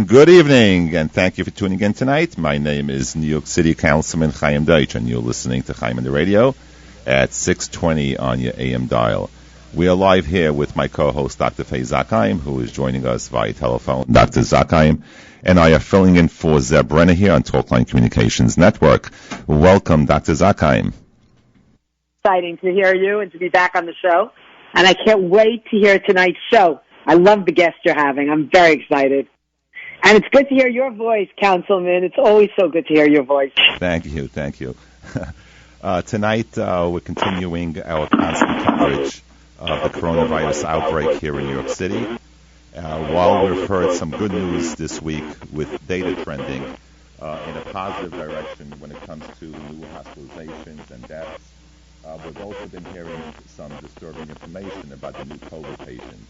Good evening, and thank you for tuning in tonight. My name is New York City Councilman Chaim, and you're listening to Chaim on the radio at 620 on your AM dial. We are live here with my co-host, Dr. Faye Zakheim, who is joining us via telephone. Dr. Zakheim and I are filling in for Zeb Brenner here on Talkline Communications Network. Welcome, Dr. Zakheim. Exciting to hear you and to be back on the show. And I can't wait to hear tonight's show. I love the guest you're having. I'm very excited. And it's good to hear your voice, Councilman. It's always so good to hear your voice. Thank you. Tonight, we're continuing our constant coverage of the coronavirus outbreak here in New York City. While we've heard some good news this week with data trending in a positive direction when it comes to new hospitalizations and deaths, we've also been hearing some disturbing information about the new COVID patients.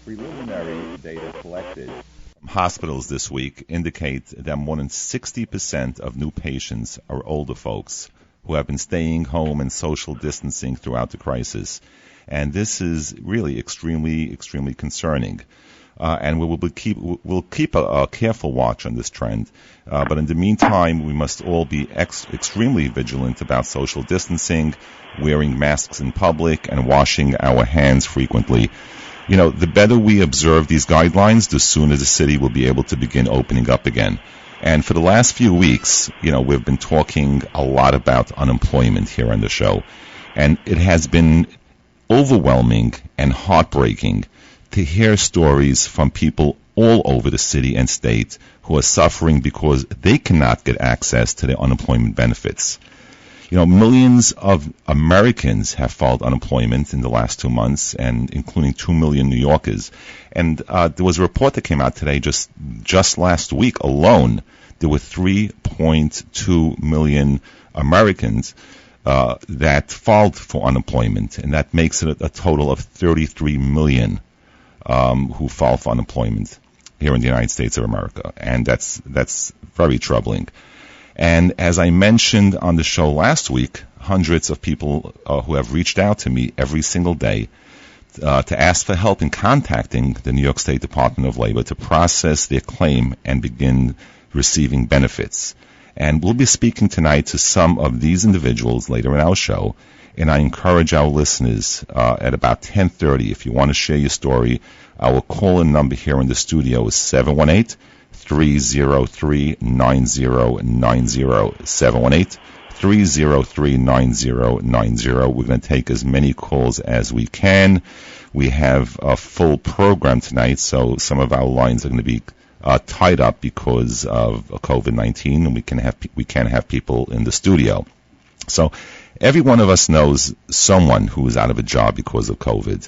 Preliminary data collected from hospitals this week indicate that more than 60% of new patients are older folks who have been staying home and social distancing throughout the crisis. And this is really extremely, extremely concerning. And we'll keep a careful watch on this trend. But in the meantime, we must all be extremely vigilant about social distancing, wearing masks in public, and washing our hands frequently. You know, the better we observe these guidelines, the sooner the city will be able to begin opening up again. And for the last few weeks, we've been talking a lot about unemployment here on the show. And it has been overwhelming and heartbreaking to hear stories from people all over the city and state who are suffering because they cannot get access to their unemployment benefits. Millions of Americans have filed unemployment in the last 2 months, and including 2 million New Yorkers. And there was a report that came out today, just last week alone, there were 3.2 million Americans that filed for unemployment, and that makes it a total of 33 million who file for unemployment here in the United States of America, and that's very troubling. And as I mentioned on the show last week, hundreds of people who have reached out to me every single day to ask for help in contacting the New York State Department of Labor to process their claim and begin receiving benefits. And we'll be speaking tonight to some of these individuals later in our show. And I encourage our listeners at about 10:30, if you want to share your story, our call-in number here in the studio is 718-303-9090, 718-303-9090. We're going to take as many calls as we can. We have a full program tonight, so some of our lines are going to be tied up because of COVID-19, and we can't have people in the studio. So every one of us knows someone who is out of a job because of COVID.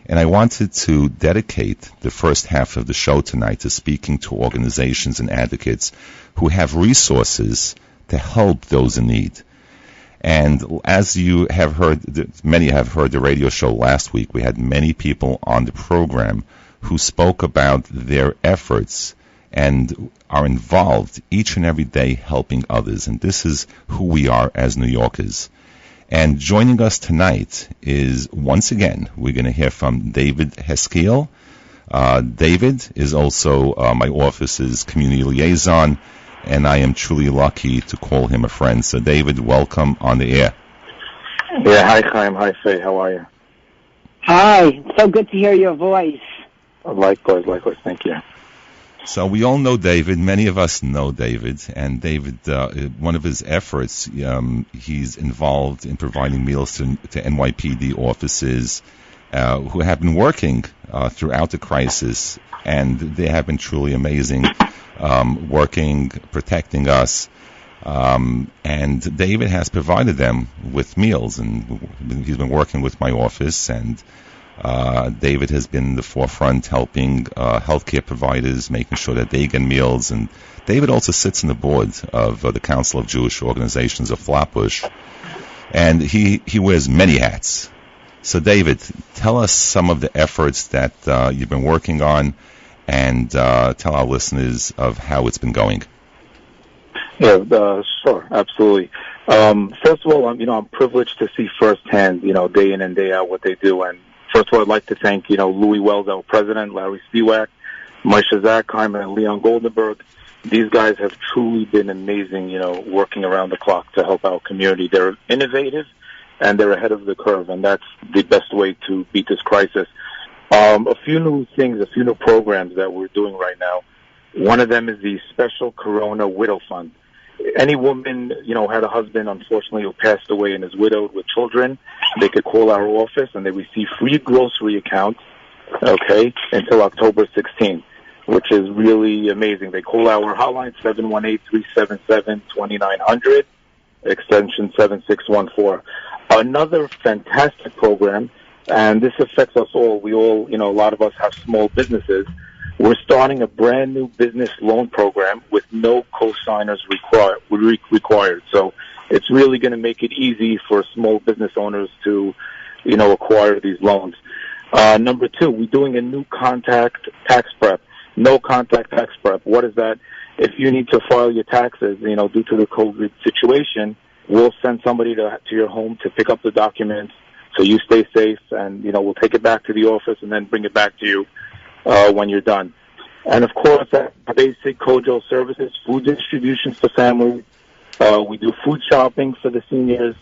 And I wanted to dedicate the first half of the show tonight to speaking to organizations and advocates who have resources to help those in need. And as you have heard, many have heard the radio show last week, we had many people on the program who spoke about their efforts and are involved each and every day helping others. And this is who we are as New Yorkers. And joining us tonight is, once again, we're going to hear from David Heskiel. David is also my office's community liaison, and I am truly lucky to call him a friend. So, David, welcome on the air. Yeah, hi, Chaim. Hi, Faye. How are you? Hi. So good to hear your voice. Likewise. Thank you. So we all know David. Many of us know David. And David, one of his efforts, he's involved in providing meals to NYPD officers who have been working throughout the crisis. And they have been truly amazing, working, protecting us. And David has provided them with meals. And he's been working with my office, and David has been in the forefront helping healthcare providers, making sure that they get meals. And David also sits on the board of the Council of Jewish Organizations of Flatbush. And he wears many hats. So, David, tell us some of the efforts that you've been working on, and tell our listeners of how it's been going. Yeah, sure, absolutely. First of all, I'm privileged to see firsthand, day in and day out what they do. And first of all, I'd like to thank, Louis Wells, our president, Larry Spiewak, Faye Zakheim and Leon Goldenberg. These guys have truly been amazing, working around the clock to help our community. They're innovative and they're ahead of the curve, and that's the best way to beat this crisis. A few new things, a few new programs that we're doing right now. One of them is the Special Corona Widow Fund. Any woman, had a husband, unfortunately, who passed away and is widowed with children, they could call our office and they receive free grocery accounts, until October 16th, which is really amazing. They call our hotline, 718-377-2900, extension 7614. Another fantastic program, and this affects us all. We all, a lot of us have small businesses. We're starting a brand new business loan program with no co-signers required. So it's really going to make it easy for small business owners to, acquire these loans. Number two, we're doing a no contact tax prep. What is that? If you need to file your taxes, due to the COVID situation, we'll send somebody to your home to pick up the documents so you stay safe, and, we'll take it back to the office and then bring it back to you when you're done. And, of course, basic COJO services, food distributions for families. We do food shopping for the seniors.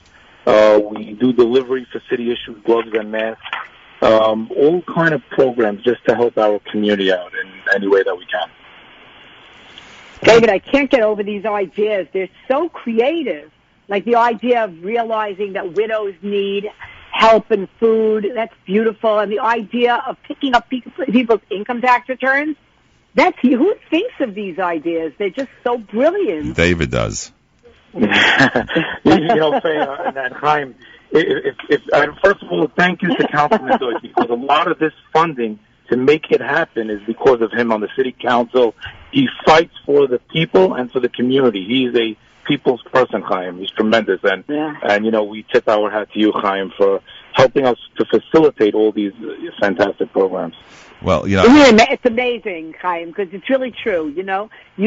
We do delivery for city-issued gloves and masks. All kind of programs just to help our community out in any way that we can. David, I can't get over these ideas. They're so creative. Like the idea of realizing that widows need help and food, that's beautiful. And the idea of picking up people's income tax returns, who thinks of these ideas? They're just so brilliant. David does. Faye and Chaim, first of all, thank you to Councilman Deutsch, because a lot of this funding to make it happen is because of him on the city council. He fights for the people and for the community. He's a people's person, Chaim. He's tremendous. And we tip our hat to you, Chaim, for helping us to facilitate all these fantastic programs. Well, it's amazing, Chaim, because it's really true. You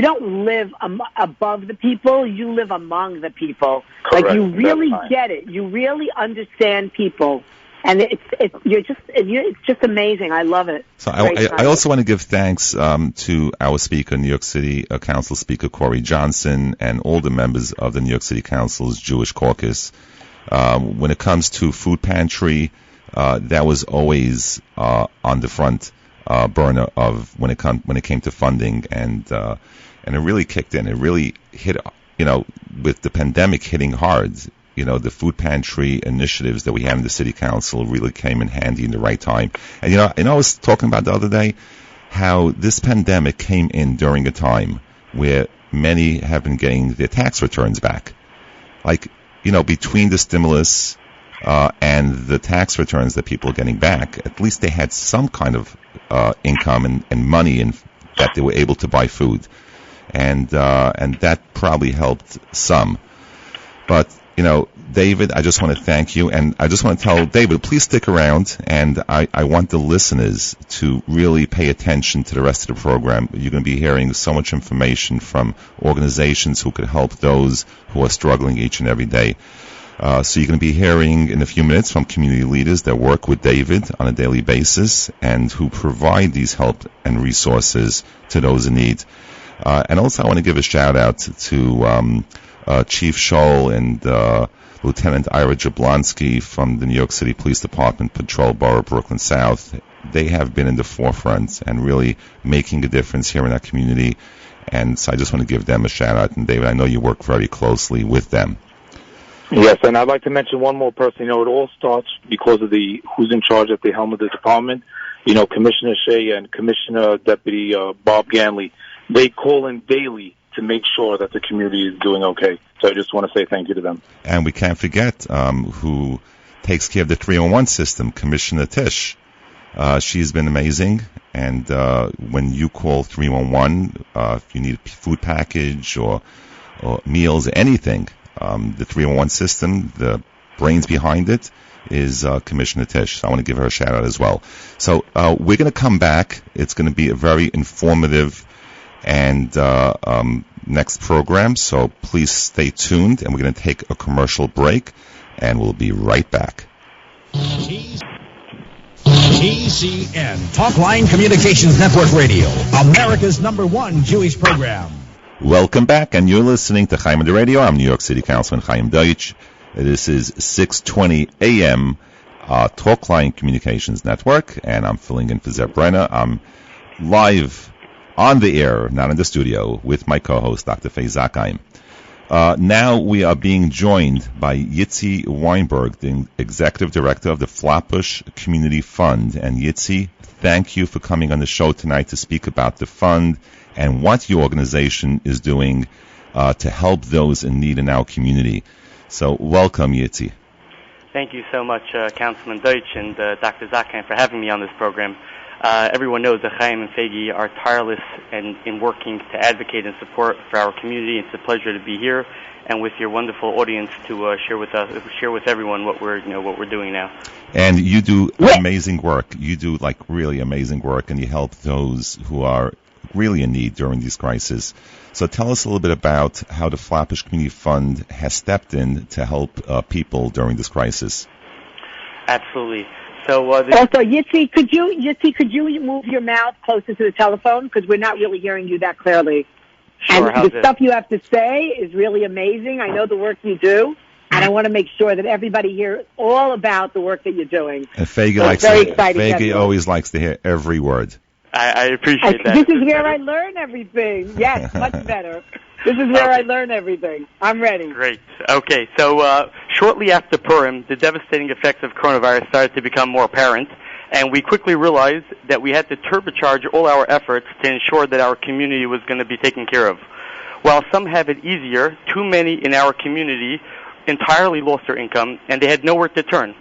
don't live above the people; you live among the people. Correct. Like you really get it. You really understand people, and it's just amazing. I love it. So I also want to give thanks to our speaker, New York City Council Speaker Corey Johnson, and all the members of the New York City Council's Jewish Caucus. When it comes to food pantry, that was always on the front burner of when it came to funding, and it really kicked in. It really hit, with the pandemic hitting hard. The food pantry initiatives that we have in the city council really came in handy in the right time. And I was talking about the other day how this pandemic came in during a time where many have been getting their tax returns back. Like, between the stimulus and the tax returns that people are getting back, at least they had some kind of income and money that they were able to buy food, and that probably helped some. But David, I just want to thank you, and I just want to tell David, please stick around, and I want the listeners to really pay attention to the rest of the program. You're going to be hearing so much information from organizations who could help those who are struggling each and every day. So you're going to be hearing in a few minutes from community leaders that work with David on a daily basis and who provide these help and resources to those in need. And also I want to give a shout out to Chief Scholl and Lieutenant Ira Jablonski from the New York City Police Department, Patrol Borough, Brooklyn South. They have been in the forefront and really making a difference here in our community. And so I just want to give them a shout out. And David, I know you work very closely with them. Yes, and I'd like to mention one more person. It all starts because of who's in charge at the helm of the department. Commissioner Shea and Commissioner Deputy Bob Ganley. They call in daily to make sure that the community is doing okay. So I just want to say thank you to them. And we can't forget who takes care of the 311 system, Commissioner Tish. She's been amazing. And when you call 311, if you need a food package or meals, anything, the 311 system, the brains behind it, is Commissioner Tish. So I want to give her a shout out as well. So we're going to come back. It's going to be a very informative and next program. So please stay tuned, and we're going to take a commercial break, and we'll be right back. TCN, Talkline Communications Network Radio, America's #1 Jewish program. Welcome back, and you're listening to Chaim on the Radio. I'm New York City Councilman Chaim Deutsch. This is 6:20 a.m. Talkline Communications Network, and I'm filling in for Zeb Brenner. I'm live on the air, not in the studio, with my co-host, Dr. Faye Zakheim. Now we are being joined by Yitzy Weinberg, the Executive Director of the Flatbush Community Fund. And Yitzy, thank you for coming on the show tonight to speak about the fund and what your organization is doing to help those in need in our community. So welcome, Yitzy. Thank you so much, Councilman Deutsch and Dr. Zakheim, for having me on this program. Everyone knows that Chaim and Faye are tireless in working to advocate and support for our community. It's a pleasure to be here and with your wonderful audience to share with everyone what we're doing now. And you do amazing work. You do really amazing work, and you help those who are really in need during these crises. So tell us a little bit about how the Flatbush Community Fund has stepped in to help people during this crisis. Absolutely. So, also, Yitzy, could you move your mouth closer to the telephone, because we're not really hearing you that clearly. Sure, and the stuff you have to say is really amazing. I know the work you do, and I want to make sure that everybody hears all about the work that you're doing. And Faye always likes to hear every word. I appreciate that. This is where I learn everything. Yes, much better. This is where I learn everything. I'm ready. Great. Okay, so shortly after Purim, the devastating effects of coronavirus started to become more apparent, and we quickly realized that we had to turbocharge all our efforts to ensure that our community was going to be taken care of. While some have it easier, too many in our community entirely lost their income, and they had nowhere to turn.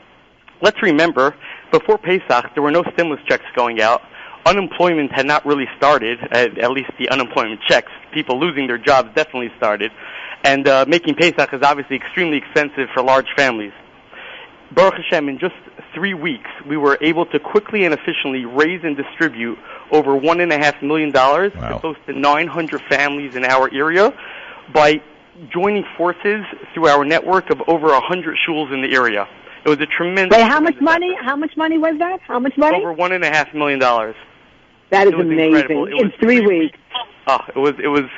Let's remember, before Pesach, there were no stimulus checks going out. Unemployment had not really started, at least the unemployment checks. People losing their jobs definitely started. And making Pesach is obviously extremely expensive for large families. Baruch Hashem, in just 3 weeks, we were able to quickly and efficiently raise and distribute over $1.5 million to close to 900 families in our area by joining forces through our network of over 100 shuls in the area. It was a tremendous... Wait, how much money? How much money was that? How much money? Over $1.5 million. That is amazing. In 3 weeks. It was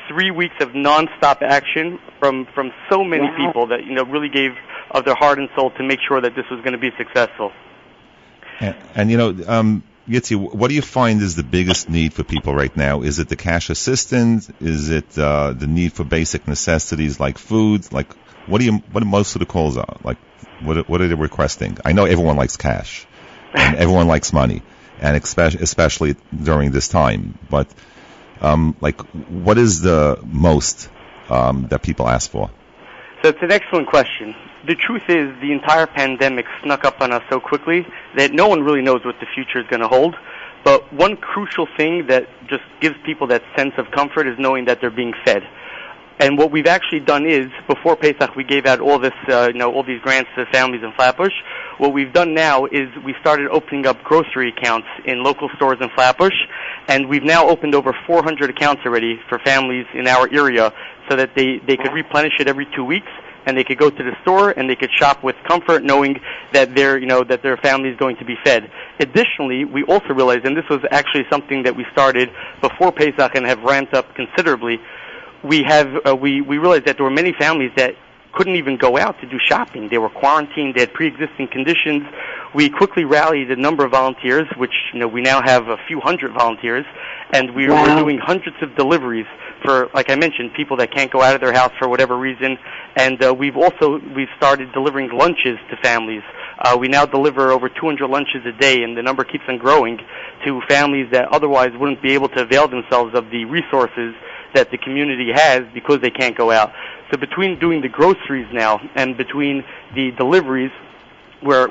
3 weeks of nonstop action from so many people that really gave of their heart and soul to make sure that this was going to be successful. And Yitzy, what do you find is the biggest need for people right now? Is it the cash assistance? Is it the need for basic necessities like food? What most of the calls are? What are they requesting? I know everyone likes cash, and everyone likes money, and especially during this time. But what is the most that people ask for? So it's an excellent question. The truth is, the entire pandemic snuck up on us so quickly that no one really knows what the future is going to hold. But one crucial thing that just gives people that sense of comfort is knowing that they're being fed. And what we've actually done is, before Pesach, we gave out all this, all these grants to families in Flatbush. What we've done now is we started opening up grocery accounts in local stores in Flatbush, and we've now opened over 400 accounts already for families in our area, so that they could replenish it every 2 weeks, and they could go to the store and they could shop with comfort, knowing that their family is going to be fed. Additionally, we also realized, and this was actually something that we started before Pesach and have ramped up considerably. We realized that there were many families that couldn't even go out to do shopping. They were quarantined. They had pre-existing conditions. We quickly rallied a number of volunteers, which we now have a few hundred volunteers, and we're doing hundreds of deliveries for, like I mentioned, people that can't go out of their house for whatever reason. And we've started delivering lunches to families. We now deliver over 200 lunches a day, and the number keeps on growing to families that otherwise wouldn't be able to avail themselves of the resources that the community has because they can't go out. So between doing the groceries now and between the deliveries, we're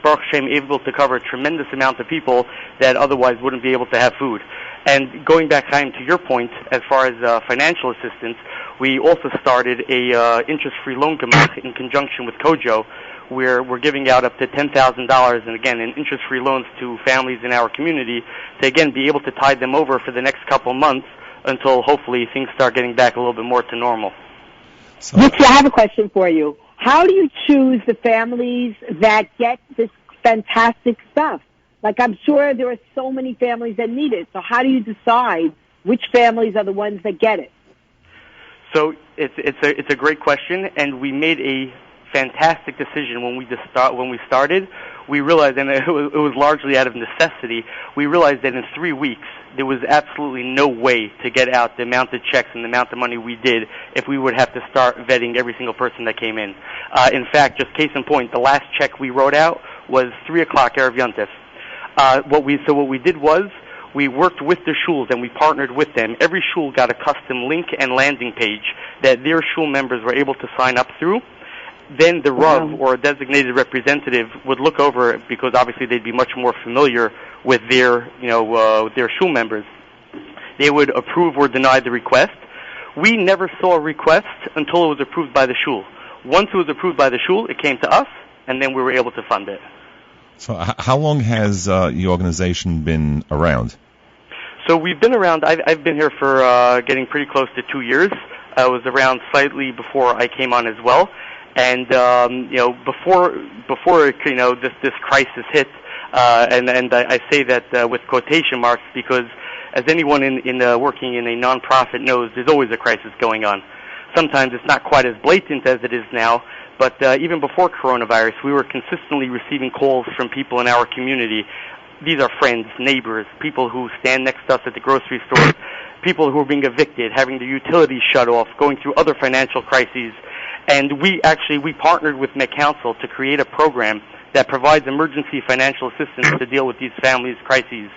Baruch Hashem able to cover a tremendous amount of people that otherwise wouldn't be able to have food. And going back, Chaim, to your point, as far as financial assistance, we also started a interest-free loan gemach in conjunction with Kojo, where we're giving out up to $10,000, and again, in interest-free loans to families in our community to, again, be able to tide them over for the next couple months until hopefully things start getting back a little bit more to normal. So, Yitzy, I have a question for you. How do you choose the families that get this fantastic stuff? Like, I'm sure there are so many families that need it. So how do you decide which families are the ones that get it? So it's a great question, and we made a fantastic decision when we started. We realized, and it was largely out of necessity, we realized that in 3 weeks there was absolutely no way to get out the amount of checks and the amount of money we did if we would have to start vetting every single person that came in. In fact, just case in point, the last check we wrote out was 3 o'clock Erev Yontif. What we did was we worked with the shuls and we partnered with them. Every shul got a custom link and landing page that their shul members were able to sign up through. Then the Rav or a designated representative would look over it because obviously they'd be much more familiar with their shul members. They would approve or deny the request. We never saw a request until it was approved by the shul. Once it was approved by the shul, it came to us, and then we were able to fund it. So how long has your organization been around? So we've been around, I've been here for getting pretty close to 2 years. I was around slightly before I came on as well. And, before this crisis hit, and I say that with quotation marks because as anyone in working in a nonprofit knows, there's always a crisis going on. Sometimes it's not quite as blatant as it is now, but even before coronavirus, we were consistently receiving calls from people in our community. These are friends, neighbors, people who stand next to us at the grocery store, people who are being evicted, having their utilities shut off, going through other financial crises. And we partnered with Met Council to create a program that provides emergency financial assistance to deal with these families' crises.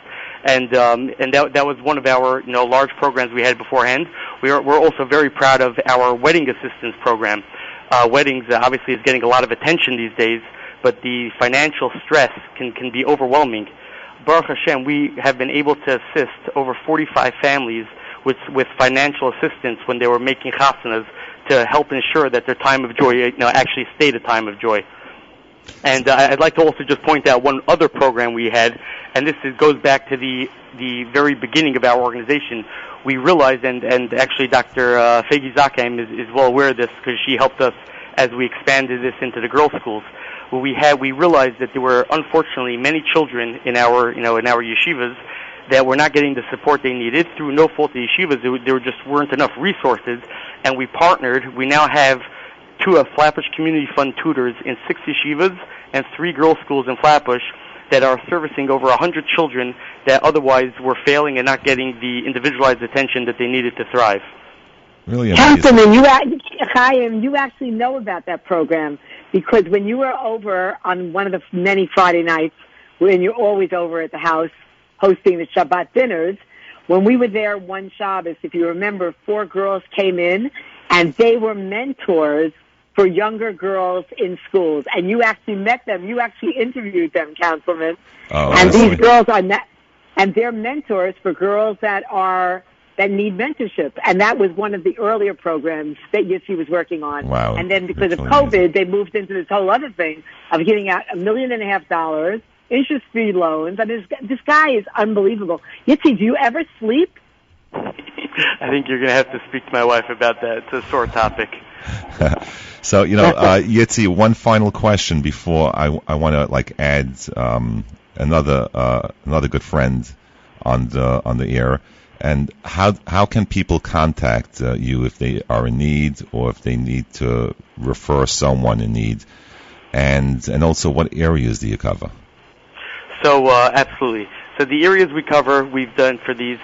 And that was one of our large programs we had beforehand. We're also very proud of our wedding assistance program. Weddings obviously is getting a lot of attention these days, but the financial stress can be overwhelming. Baruch Hashem, we have been able to assist over 45 families with financial assistance when they were making chasanas to help ensure that their time of joy actually stayed a time of joy. And I'd like to also just point out one other program we had, and this goes back to the very beginning of our organization. We realized, and actually Dr. Faye Zakheim is well aware of this because she helped us as we expanded this into the girls' schools. We realized that there were unfortunately many children in our yeshivas that were not getting the support they needed through no fault of the yeshivas. There just weren't enough resources, and we partnered. We now have 2 Flatbush Community Fund tutors in 6 yeshivas and 3 girls' schools in Flatbush that are servicing over 100 children that otherwise were failing and not getting the individualized attention that they needed to thrive. Really amazing. Councilman, Chaim, you actually know about that program because when you were over on one of the many Friday nights, when you're always over at the house hosting the Shabbat dinners, when we were there one Shabbos, if you remember, 4 girls came in and they were mentors for younger girls in schools. And you actually met them. You actually interviewed them, Councilman. Oh, and these girls are and they're mentors for girls that need mentorship. And that was one of the earlier programs that Yitzy was working on. Wow. And then because of COVID, they moved into this whole other thing of giving out $1.5 million, interest-free loans. I mean, this guy is unbelievable. Yitzy, do you ever sleep? I think you're going to have to speak to my wife about that. It's a sore topic. So, Yitzy, one final question before I want to add another good friend on the air. And how can people contact you if they are in need or if they need to refer someone in need? And also, what areas do you cover? So absolutely. So the areas we cover, we've done for these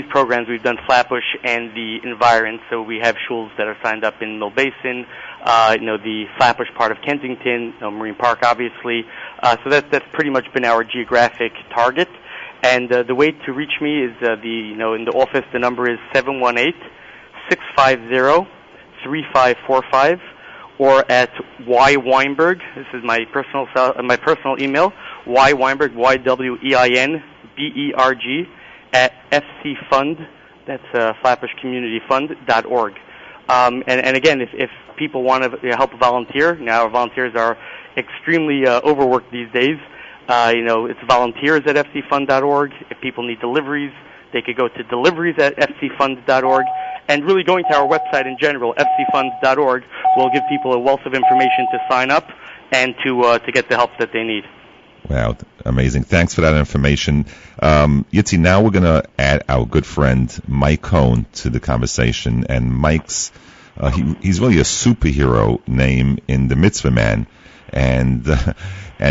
programs, we've done Flatbush and the environs. So we have shuls that are signed up in Mill Basin, the Flatbush part of Kensington, Marine Park, obviously. So that's pretty much been our geographic target. And the way to reach me is in the office. The number is 718-650-3545, or at Weinberg. This is my personal email. Weinberg, YWEINBERG at FCFund. That's FlatbushCommunityFund.org. And again, if people want to help volunteer, now our volunteers are extremely overworked these days. It's volunteers at FCFund.org. If people need deliveries, they could go to deliveries at FCFund.org. And really going to our website in general, FCFund.org, will give people a wealth of information to sign up and to get the help that they need. Wow, amazing. Thanks for that information. Yitzy, now we're going to add our good friend Mike Cohen to the conversation. And Mike's, he's really a superhero name in the Mitzvah Man. And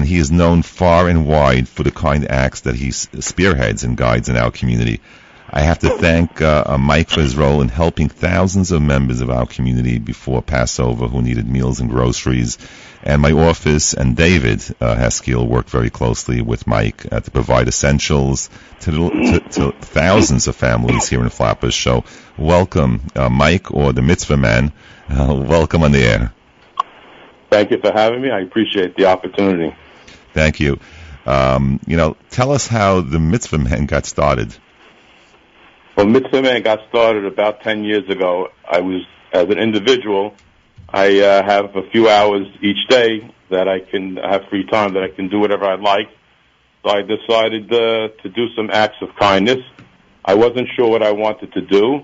he is known far and wide for the kind acts that he spearheads and guides in our community. I have to thank Mike for his role in helping thousands of members of our community before Passover who needed meals and groceries. And my office and David Heskiel worked very closely with Mike to provide essentials to thousands of families here in Flatbush. So welcome, Mike, or the Mitzvah Man. Welcome on the air. Thank you for having me. I appreciate the opportunity. Thank you. Tell us how the Mitzvah Man got started. Well, Mitzvah Man got started about 10 years ago. I was, as an individual, I have a few hours each day that I can have free time, that I can do whatever I like. So I decided to do some acts of kindness. I wasn't sure what I wanted to do,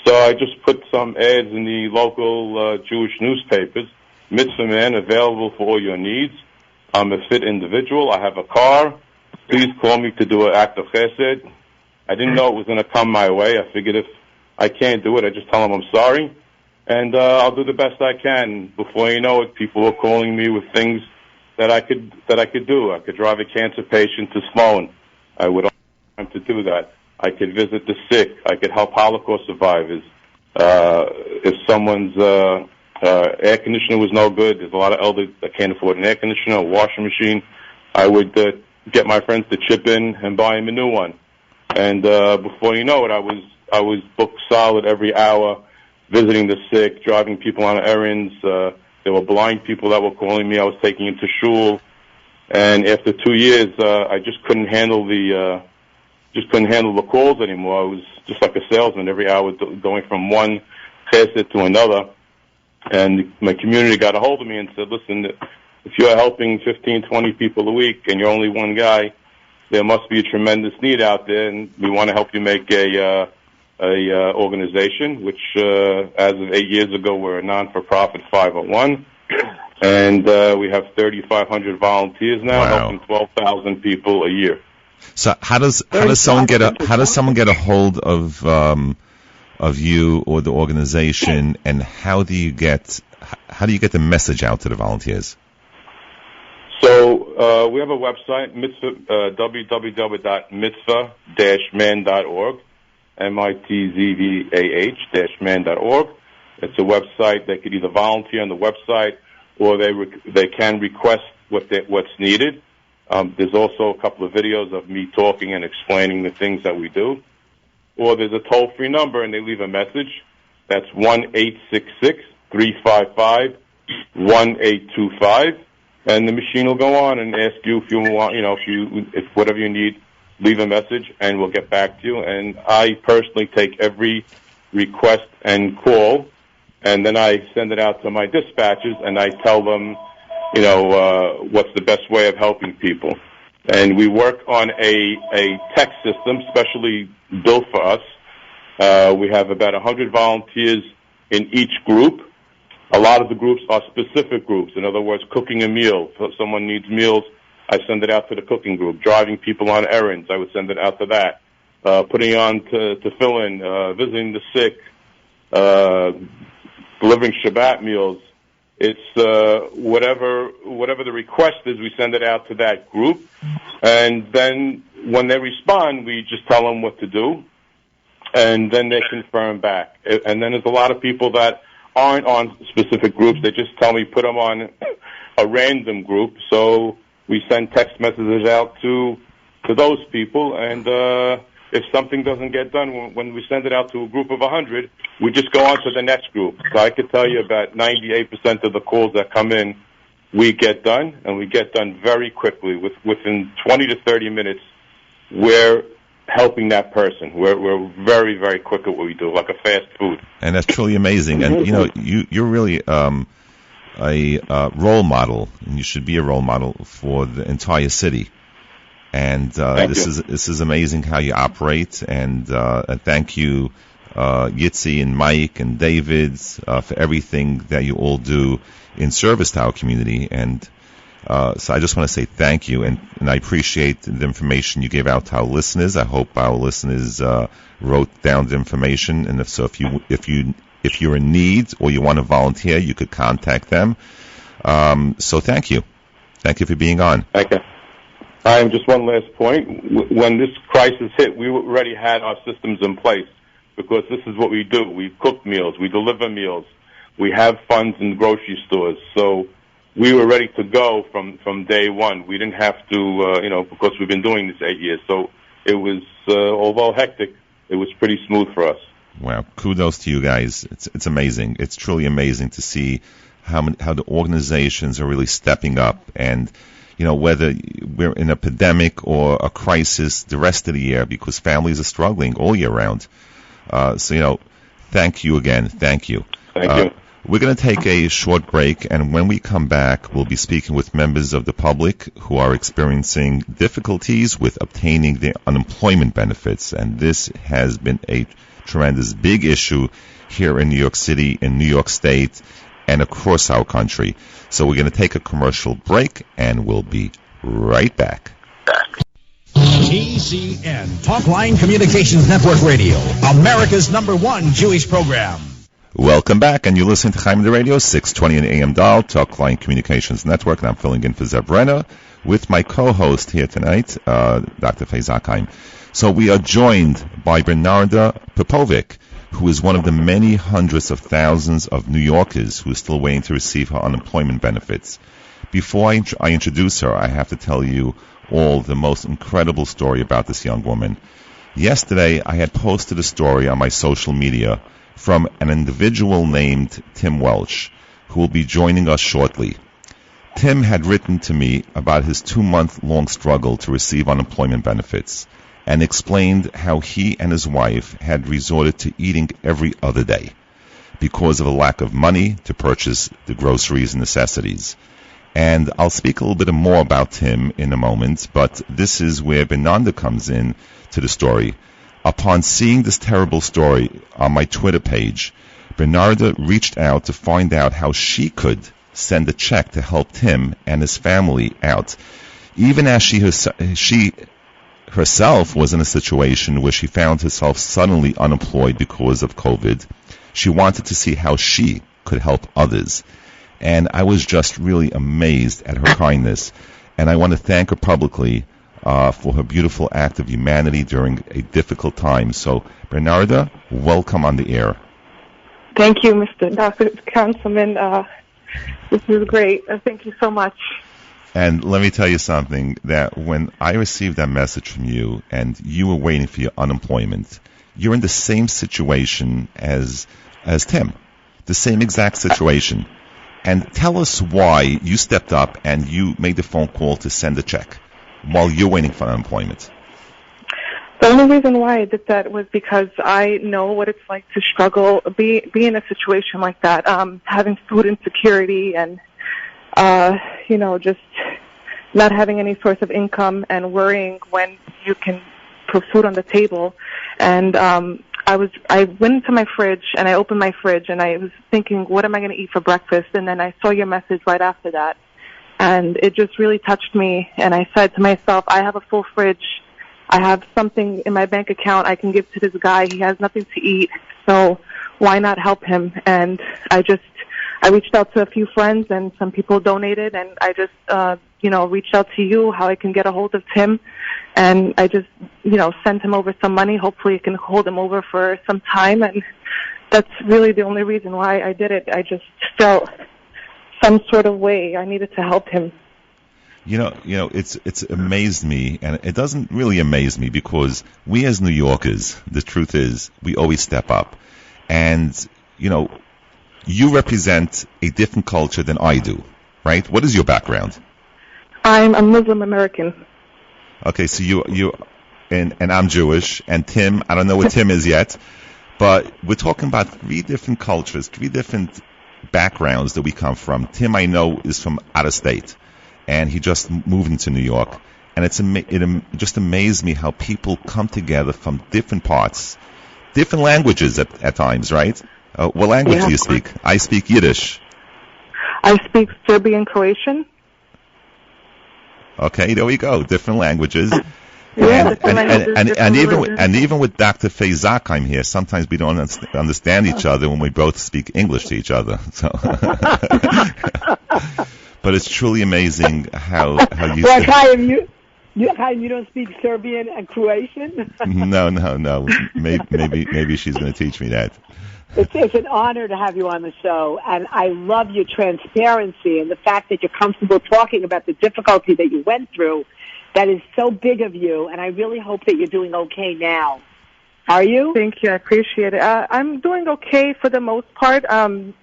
so I just put some ads in the local Jewish newspapers. Mitzvah Man, available for all your needs. I'm a fit individual. I have a car. Please call me to do an act of chesed. I didn't know it was going to come my way. I figured if I can't do it, I just tell them I'm sorry, and I'll do the best I can. Before you know it, people were calling me with things that I could do. I could drive a cancer patient to Sloan. I would have time to do that. I could visit the sick. I could help Holocaust survivors. If someone's air conditioner was no good, there's a lot of elders that can't afford an air conditioner, a washing machine. I would get my friends to chip in and buy them a new one. And before you know it, I was booked solid every hour, visiting the sick, driving people on errands. There were blind people that were calling me. I was taking them to shul. And after 2 years, I just couldn't handle the calls anymore. I was just like a salesman every hour, going from one chesed to another. And my community got a hold of me and said, listen, if you're helping 15, 20 people a week and you're only one guy, there must be a tremendous need out there, and we want to help you make a organization, which as of 8 years ago, we're a non-for-profit 501, and we have 3,500 volunteers now, Wow. helping 12,000 people a year. So how does someone get a hold of you or the organization, and how do you get the message out to the volunteers? So we have a website, www.mitzvah-man.org, mitzvah-man.org. It's a website. They could either volunteer on the website, or they can request what's needed. There's also a couple of videos of me talking and explaining the things that we do. Or there's a toll-free number, and they leave a message. That's 1-866-355-1825. And the machine will go on and ask you if you want, if whatever you need, leave a message, and we'll get back to you. And I personally take every request and call, and then I send it out to my dispatchers, and I tell them, what's the best way of helping people. And we work on a text system specially built for us. We have about 100 volunteers in each group. A lot of the groups are specific groups. In other words, cooking a meal. If someone needs meals, I send it out to the cooking group. Driving people on errands, I would send it out to that. Putting on to fill in, visiting the sick, delivering Shabbat meals. It's whatever the request is, we send it out to that group. And then when they respond, we just tell them what to do. And then they confirm back. And then there's a lot of people that aren't on specific groups. They just tell me put them on a random group. So we send text messages out to those people. And if something doesn't get done, when we send it out to a group of 100, we just go on to the next group. So I could tell you about 98% of the calls that come in, we get done, and we get done very quickly. Within 20 to 30 minutes, we're helping that person. We're very, very quick at what we do, like a fast food. And that's truly amazing. And you're really a role model, and you should be a role model for the entire city. And this is amazing how you operate. And thank you, Yitzy and Mike and David, for everything that you all do in service to our community. And So I just want to say thank you, and I appreciate the information you gave out to our listeners. I hope our listeners wrote down the information, and if you're in need or you want to volunteer, you could contact them. So thank you for being on. Okay. Just one last point. When this crisis hit, we already had our systems in place because this is what we do. We cook meals, we deliver meals, we have funds in grocery stores. So we were ready to go from day one. We didn't have to, because we've been doing this 8 years. So it was, although hectic, it was pretty smooth for us. Wow, kudos to you guys. It's amazing. It's truly amazing to see how the organizations are really stepping up, and whether we're in a pandemic or a crisis the rest of the year, because families are struggling all year round. So thank you again. Thank you. Thank you. We're going to take a short break, and when we come back, we'll be speaking with members of the public who are experiencing difficulties with obtaining their unemployment benefits, and this has been a tremendous big issue here in New York City, in New York State, and across our country. So we're going to take a commercial break, and we'll be right back. TCN, Talkline Communications Network Radio, America's #1 Jewish program. Welcome back, and you're listening to Chaim on the Radio, 620 in AM dial, Talkline Communications Network, and I'm filling in for Zev Brenner with my co-host here tonight, Dr. Faye Zakheim. So we are joined by Bernarda Popovic, who is one of the many hundreds of thousands of New Yorkers who is still waiting to receive her unemployment benefits. Before I introduce her, I have to tell you all the most incredible story about this young woman. Yesterday, I had posted a story on my social media from an individual named Tim Welch, who will be joining us shortly. Tim had written to me about his 2-month-long struggle to receive unemployment benefits, and explained how he and his wife had resorted to eating every other day because of a lack of money to purchase the groceries and necessities. And I'll speak a little bit more about Tim in a moment, but this is where Bernarda comes in to the story. Upon seeing this terrible story on my Twitter page, Bernarda reached out to find out how she could send a check to help Tim and his family out, even as she herself was in a situation where she found herself suddenly unemployed because of COVID. She wanted to see how she could help others. And I was just really amazed at her kindness. And I want to thank her publicly for her beautiful act of humanity during a difficult time. So, Bernarda, welcome on the air. Thank you, Dr. Councilman. This is great. Thank you so much. And let me tell you something, that when I received that message from you and you were waiting for your unemployment, you're in the same situation as Tim, the same exact situation. And tell us why you stepped up and you made the phone call to send a check while you're waiting for unemployment. The only reason why I did that was because I know what it's like to struggle, be in a situation like that, having food insecurity and just not having any source of income and worrying when you can put food on the table. And I went into my fridge and I opened my fridge and I was thinking, what am I going to eat for breakfast? And then I saw your message right after that. And it just really touched me. And I said to myself, I have a full fridge. I have something in my bank account I can give to this guy. He has nothing to eat. So why not help him? And I reached out to a few friends and some people donated, and I just, reached out to you how I can get a hold of Tim, and I just, sent him over some money. Hopefully I can hold him over for some time, and that's really the only reason why I did it. I just felt some sort of way I needed to help him. It's amazed me, and it doesn't really amaze me because we as New Yorkers, the truth is, we always step up. And, you represent a different culture than I do, right? What is your background? I'm a Muslim American. Okay, so and I'm Jewish, and Tim, I don't know what Tim is yet, but we're talking about 3 different cultures, 3 different backgrounds that we come from. Tim, I know, is from out of state, and he just moved into New York, and it just amazed me how people come together from different parts, different languages at times, right? What language do you speak? I speak Yiddish. I speak Serbian Croatian. Okay, there we go. Different languages. Yeah, and even with Dr. Faye Zakheim here, sometimes we don't understand each other when we both speak English to each other. So, but it's truly amazing how you. Well, Chaim, you don't speak Serbian and Croatian? No. Maybe she's going to teach me that. It's an honor to have you on the show, and I love your transparency and the fact that you're comfortable talking about the difficulty that you went through. That is so big of you, and I really hope that you're doing okay now. Are you? Thank you. I appreciate it. I'm doing okay for the most part. My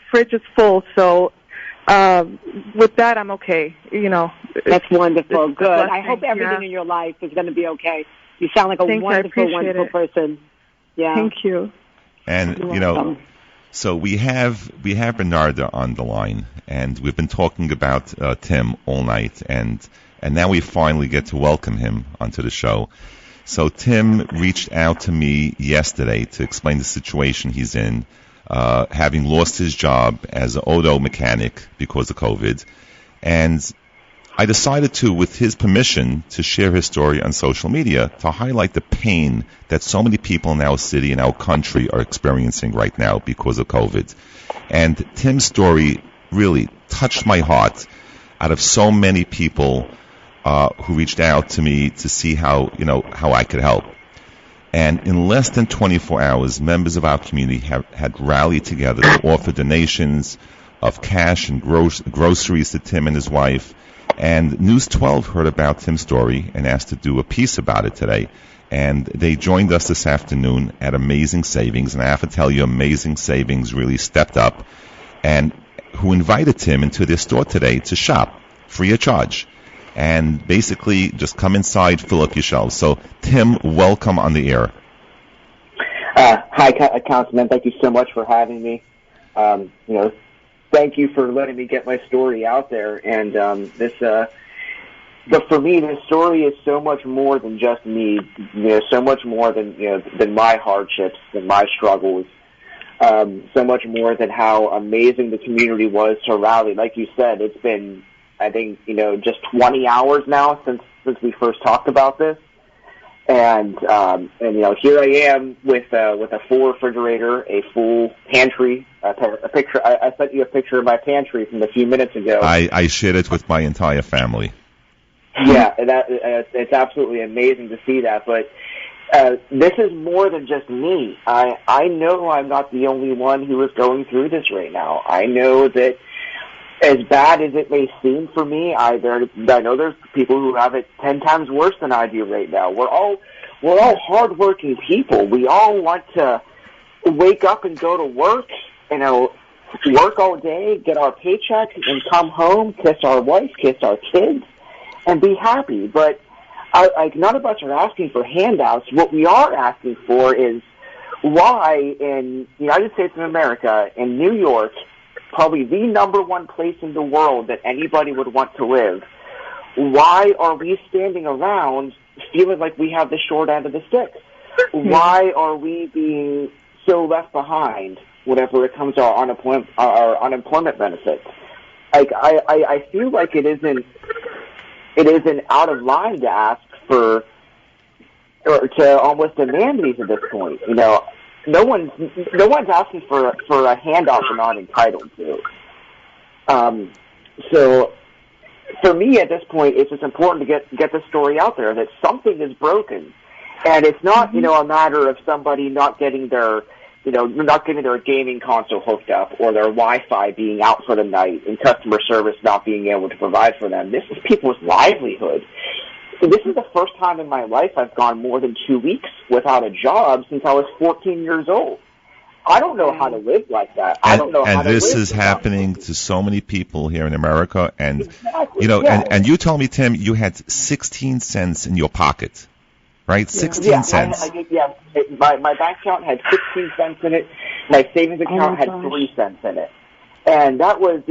fridge is full, so with that, I'm okay. That's wonderful. Good. I hope everything in your life is going to be okay. You sound like a wonderful person. Yeah. Thank you. And so we have Bernarda on the line, and we've been talking about Tim all night, and now we finally get to welcome him onto the show. So Tim reached out to me yesterday to explain the situation he's in, having lost his job as an auto mechanic because of COVID, and I decided to, with his permission, to share his story on social media to highlight the pain that so many people in our city and our country are experiencing right now because of COVID. And Tim's story really touched my heart out of so many people who reached out to me to see how I could help. And in less than 24 hours, members of our community had rallied together to offer donations of cash and groceries to Tim and his wife. And News 12 heard about Tim's story and asked to do a piece about it today. And they joined us this afternoon at Amazing Savings. And I have to tell you, Amazing Savings really stepped up and who invited Tim into their store today to shop free of charge. And basically just come inside, fill up your shelves. So, Tim, welcome on the air. Hi, Councilman. Thank you so much for having me. Thank you for letting me get my story out there. And but for me, this story is so much more than just me. So much more than my hardships, than my struggles. So much more than how amazing the community was to rally. Like you said, it's been, I think, just 20 hours now since we first talked about this. And here I am with a full refrigerator, a full pantry, a picture. I sent you a picture of my pantry from a few minutes ago. I shared it with my entire family. Yeah, it's absolutely amazing to see that. But this is more than just me. I know I'm not the only one who is going through this right now. I know that as bad as it may seem for me, I know there's people who have it 10 times worse than I do right now. We're all hardworking people. We all want to wake up and go to work, work all day, get our paycheck, and come home, kiss our wife, kiss our kids, and be happy. But none of us are asking for handouts. What we are asking for is why in the United States of America, in New York, probably the number one place in the world that anybody would want to live, why are we standing around feeling like we have the short end of the stick? Why are we being so left behind whenever it comes to our unemployment benefits? I feel like it isn't out of line to ask for, or to almost demand these at this point. No one's asking for a handout they're not entitled to. So for me at this point, it's just important to get the story out there that something is broken, and it's not a matter of somebody not getting their gaming console hooked up or their Wi-Fi being out for the night and customer service not being able to provide for them. This is people's livelihood. This is the first time in my life I've gone more than 2 weeks without a job since I was 14 years old. I don't know how to live like that. I don't know how to live. And this is happening to so many people here in America. And, exactly. And you told me, Tim, you had 16 cents in your pocket, right? 16 cents. My bank account had 16 cents in it. My savings account had 3 cents in it. And that was,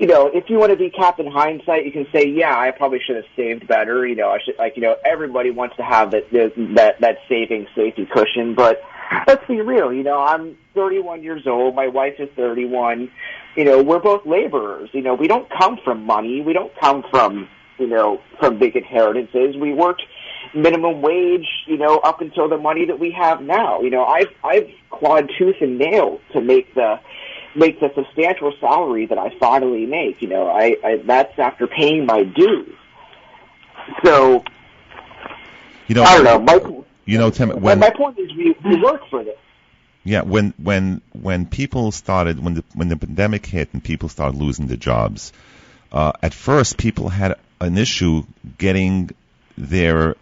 if you want to be Captain Hindsight, you can say, yeah, I probably should have saved better. Everybody wants to have that saving safety cushion, but let's be real. I'm 31 years old. My wife is 31. We're both laborers. We don't come from money. We don't come from big inheritances. We worked minimum wage, up until the money that we have now. I've clawed tooth and nail to make the substantial salary that I finally make. That's after paying my dues. So, I don't know. Tim, my point is we work for this. Yeah, when people started, when the pandemic hit and people started losing their jobs, at first people had an issue getting their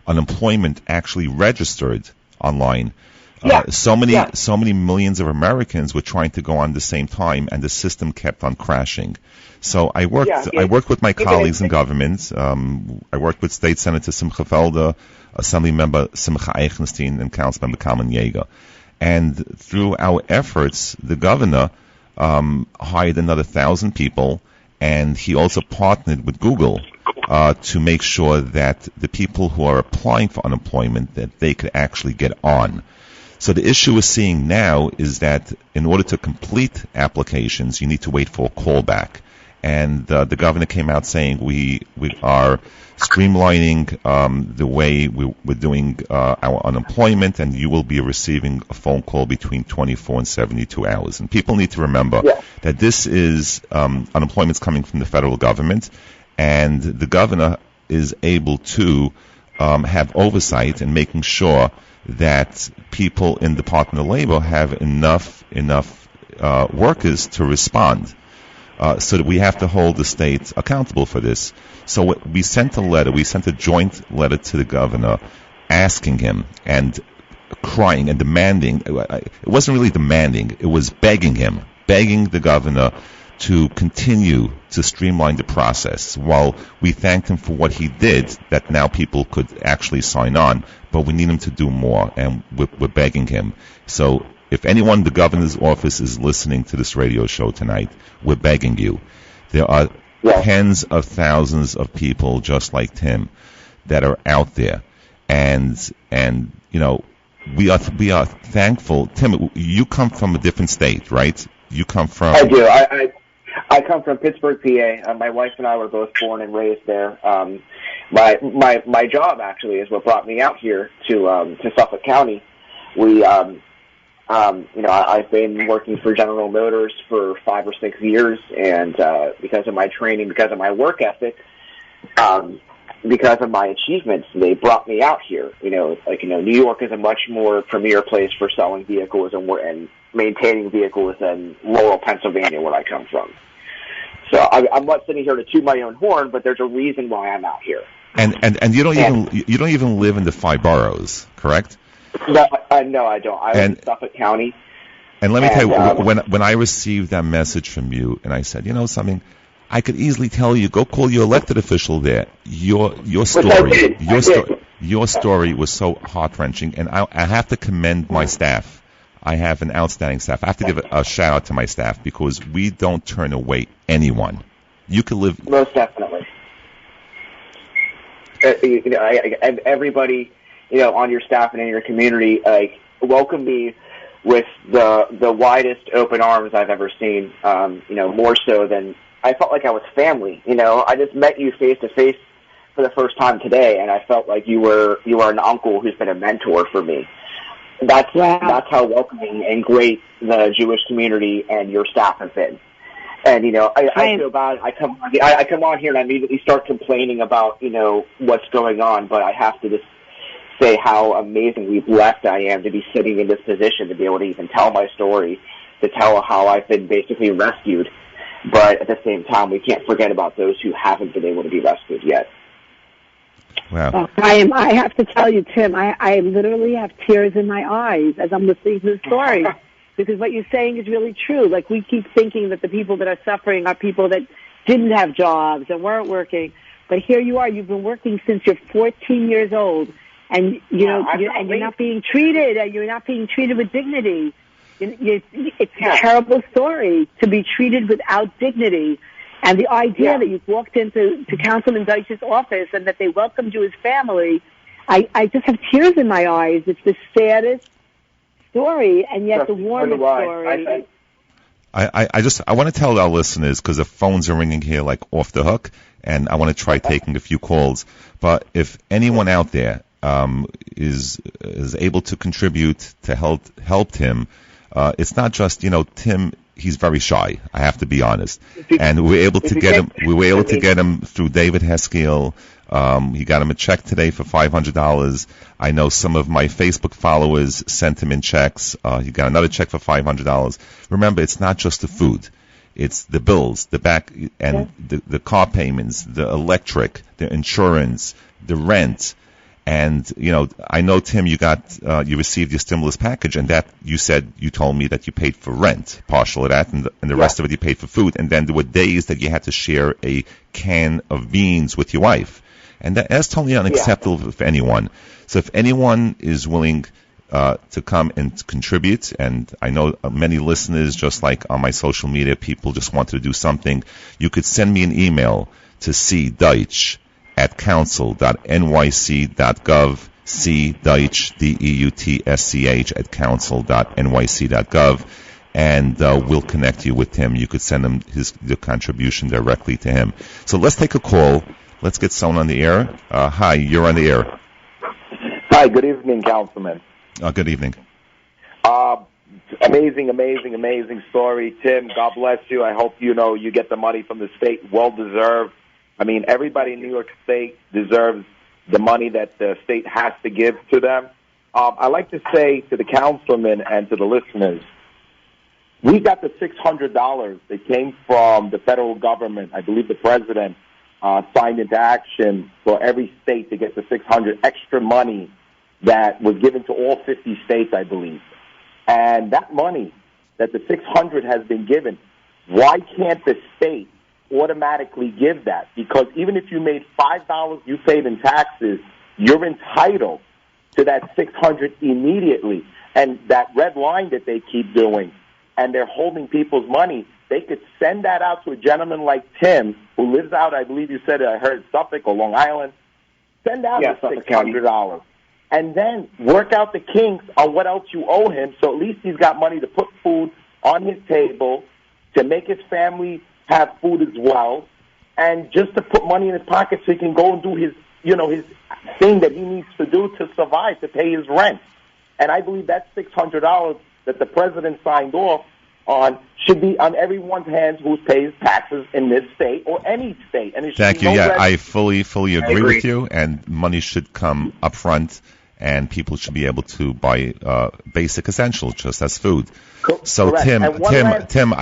unemployment actually registered online. So many millions of Americans were trying to go on at the same time, and the system kept on crashing. So I worked with my colleagues in government. I worked with State Senator Simcha Felder, Assembly Member Simcha Eichenstein, and Councilmember Kalman Yeager. And through our efforts, the governor hired another 1,000 people, and he also partnered with Google to make sure that the people who are applying for unemployment, that they could actually get on. So the issue we're seeing now is that in order to complete applications, you need to wait for a callback. And the governor came out saying we are streamlining the way we're doing our unemployment, and you will be receiving a phone call between 24 and 72 hours. And people need to remember that this is unemployment's coming from the federal government, and the governor is able to have oversight in making sure that people in the Department of Labor have enough workers to respond. So that we have to hold the state accountable for this. So we sent a joint letter to the governor asking him and crying and demanding. It wasn't really demanding, it was begging the governor to continue to streamline the process. While we thanked him for what he did, that now people could actually sign on, but we need him to do more, and we're begging him. So if anyone in the governor's office is listening to this radio show tonight, we're begging you. There are tens of thousands of people just like Tim that are out there, and we are thankful. Tim, you come from a different state, right? You come from. I do. I come from Pittsburgh, PA. My wife and I were both born and raised there. My job actually is what brought me out here to Suffolk County. I've been working for General Motors for 5 or 6 years, and because of my training, because of my work ethic, because of my achievements, they brought me out here. New York is a much more premier place for selling vehicles and maintaining vehicles than Laurel, Pennsylvania, where I come from. So I'm not sitting here to toot my own horn, but there's a reason why I'm out here. And you don't even live in the 5 boroughs, correct? No, I don't. I live in Suffolk County. And let me tell you, when I received that message from you, and I said, something, I could easily tell you, go call your elected official there. Your story was so heart-wrenching, and I have to commend my staff. I have an outstanding staff. I have to give a shout-out to my staff, because we don't turn away anyone. You could live... Most definitely. Everybody... on your staff and in your community, welcome me with the widest open arms I've ever seen. More so than I felt like I was family. I just met you face to face for the first time today, and I felt like you were an uncle who's been a mentor for me. That's how welcoming and great the Jewish community and your staff have been. And I feel bad. I come on here and I immediately start complaining about what's going on, but I have to just say how amazingly blessed I am to be sitting in this position, to be able to even tell my story, to tell how I've been basically rescued. But at the same time, we can't forget about those who haven't been able to be rescued yet. Wow. I have to tell you, Tim, I literally have tears in my eyes as I'm listening to the story. Because what you're saying is really true. Like, we keep thinking that the people that are suffering are people that didn't have jobs and weren't working. But here you are. You've been working since you're 14 years old. And you're not being treated. You're not being treated with dignity. It's a terrible story to be treated without dignity. And the idea that you walked into Councilman Deitch's office and that they welcomed you as family, I just have tears in my eyes. It's the saddest story, and yet the warmest story. I want to tell our listeners, because the phones are ringing here like off the hook, and I want to try taking a few calls. But if anyone out there is able to contribute to help Tim, it's not just Tim. He's very shy. I have to be honest. And we were able to get him. We were able to get him through David Heskiel. He got him a check today for $500. I know some of my Facebook followers sent him in checks. He got another check for $500. Remember, it's not just the food. It's the bills, the back, and the car payments, the electric, the insurance, the rent. And, I know, Tim, you received your stimulus package, and that you told me that you paid for rent, partial of that, and the rest of it you paid for food. And then there were days that you had to share a can of beans with your wife. And that's totally unacceptable for anyone. So if anyone is willing to come and contribute, and I know many listeners, just like on my social media, people just wanted to do something, you could send me an email to cdeitch@council.nyc.gov, cdeitch, DEUTSCH, @council.nyc.gov, and we'll connect you with him. You could send him the contribution directly to him. So let's take a call. Let's get someone on the air. Hi, you're on the air. Hi, good evening, Councilman. Good evening. Amazing story. Tim, God bless you. I hope you get the money from the state. Well deserved. I mean, everybody in New York State deserves the money that the state has to give to them. I like to say to the councilman and to the listeners, we got the $600 that came from the federal government. I believe the president signed into action for every state to get the $600 extra money that was given to all 50 states, I believe. And that money that the $600 has been given, why can't the state automatically give that? Because even if you made $5 you paid in taxes, you're entitled to that $600 immediately. And that red line that they keep doing, and they're holding people's money, they could send that out to a gentleman like Tim, who lives out, I believe you said, I heard Suffolk or Long Island. Send out the $600. And then work out the kinks on what else you owe him, so at least he's got money to put food on his table, to make his family have food as well, and just to put money in his pocket so he can go and do his thing that he needs to do to survive, to pay his rent. And I believe that $600 that the president signed off on should be on everyone's hands who pays taxes in this state or any state. And it should Thank you. I fully agree with you, and money should come up front, and people should be able to buy basic essentials, just as food. So, correct. Tim,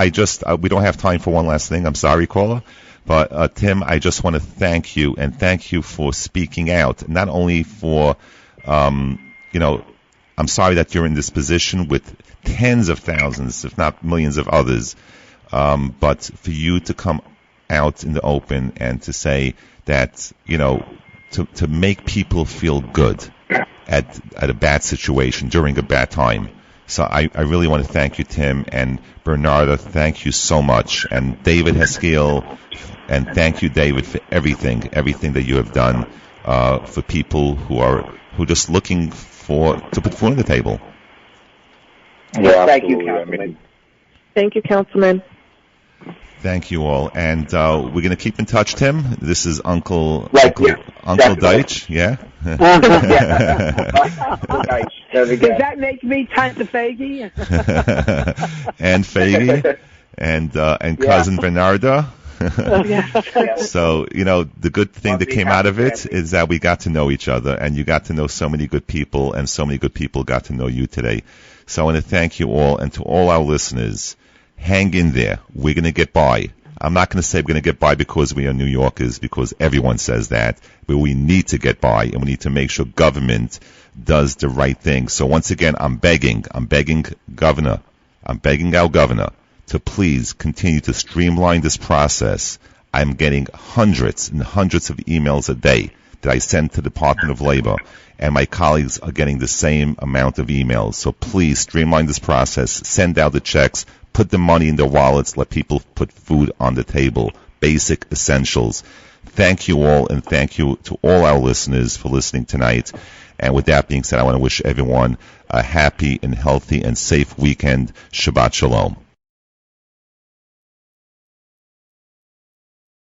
we don't have time for one last thing. I'm sorry, caller. But, Tim, I just want to thank you, and thank you for speaking out, not only for, I'm sorry that you're in this position with tens of thousands, if not millions of others, but for you to come out in the open and to say that, to make people feel good at a bad situation during a bad time. So I really want to thank you, Tim, and Bernarda, thank you so much, and David Heskiel, and thank you, David, for everything that you have done for people who are just looking to put food on the table. Yeah, thank you, Councilman. Thank you, Councilman. Thank you all, and we're going to keep in touch, Tim. This is Uncle Deitch, yeah? Does that make me Tante Faggy? And Faggy, and cousin Bernarda. So, the good thing that came out of it is that we got to know each other, and you got to know so many good people, and so many good people got to know you today. So I want to thank you all, and to all our listeners, hang in there. We're going to get by. I'm not going to say we're going to get by because we are New Yorkers, because everyone says that, but we need to get by, and we need to make sure government does the right thing. So once again, I'm begging our governor to please continue to streamline this process. I'm getting hundreds and hundreds of emails a day. that I send to the Department of Labor, and my colleagues are getting the same amount of emails. So please streamline this process, send out the checks, put the money in their wallets, let people put food on the table, basic essentials. Thank you all, and thank you to all our listeners for listening tonight. And with that being said, I want to wish everyone a happy and healthy and safe weekend. Shabbat Shalom.